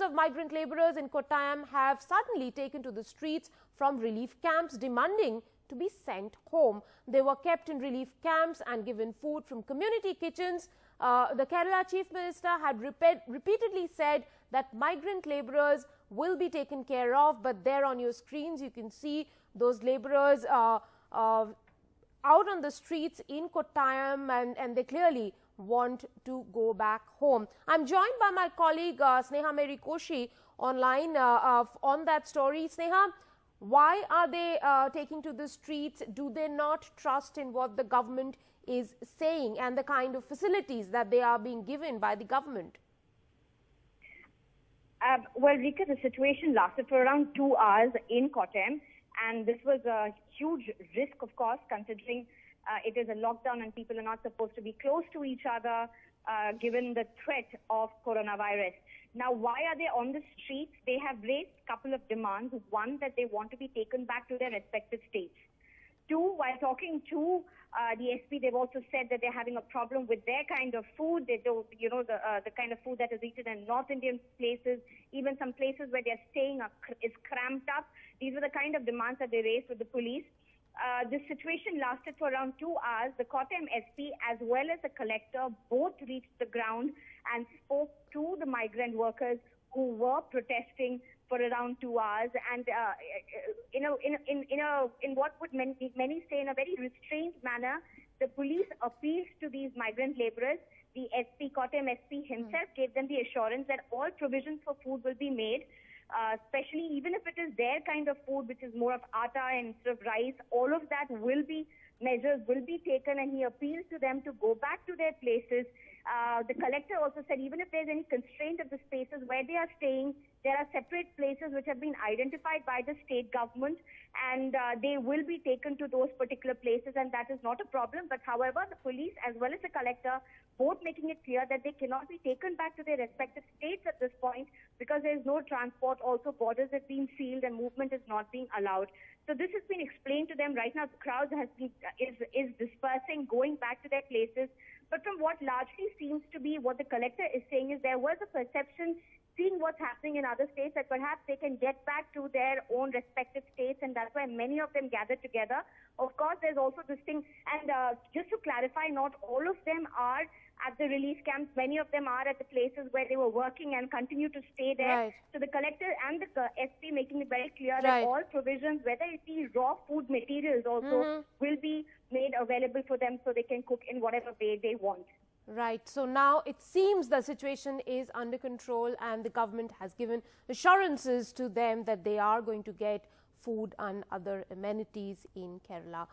Thousands of migrant labourers in Kottayam have suddenly taken to the streets from relief camps demanding to be sent home. They were kept in relief camps and given food from community kitchens. The Kerala Chief Minister had repeatedly said that migrant labourers will be taken care of, but there on your screens you can see those labourers out on the streets in Kottayam, and they clearly want to go back home. I'm joined by my colleague Sneha Mary Koshi online on that story. Sneha, why are they taking to the streets? Do they not trust in what the government is saying and the kind of facilities that they are being given by the government? Well, Rika, the situation lasted for around 2 hours in Kottayam, and this was a huge risk, of course, considering it is a lockdown and people are not supposed to be close to each other, given the threat of coronavirus. Now, why are they on the streets? They have raised a couple of demands. One, that they want to be taken back to their respective states. Two, while talking to the SP, they've also said that they're having a problem with their kind of food. They don't, the kind of food that is eaten in North Indian places, even some places where they're staying is cramped up. These were the kind of demands that they raised with the police. This situation lasted for around 2 hours. The Kottayam SP as well as the collector both reached the ground and spoke to the migrant workers who were protesting for around 2 hours, and in what would many say in a very restrained manner, the police appealed to these migrant laborers. The SP, Kottayam SP himself, gave them the assurance that all provisions for food will be made, especially even if it is their kind of food, which is more of atta and sort of rice. All of that measures will be taken, and he appeals to them to go back to their places. The collector also said even if there's any constraint of the spaces where they are staying, there are separate places which have been identified by the state government, and they will be taken to those particular places, and that is not a problem. But however, the police as well as the collector both making it clear that they cannot be taken back to their respective states at this point because there is no transport. Also, borders have been sealed and movement is not being allowed. So this has been explained to them. Right now, the crowd is dispersing, going back to their places. But from what largely seems to be what the collector is saying is there was a perception, seeing what's happening in other states, that perhaps they can get back to their own respective states, and that's why many of them gathered together. Of course, there's also this thing, and just to clarify, not all of them are at the relief camps. Many of them are at the places where they were working and continue to stay there. Right. So the collector and the SP making it very clear Right. that all provisions, whether it be raw food materials also, will be made available for them so they can cook in whatever way they want. Right. So now it seems the situation is under control and the government has given assurances to them that they are going to get food and other amenities in Kerala.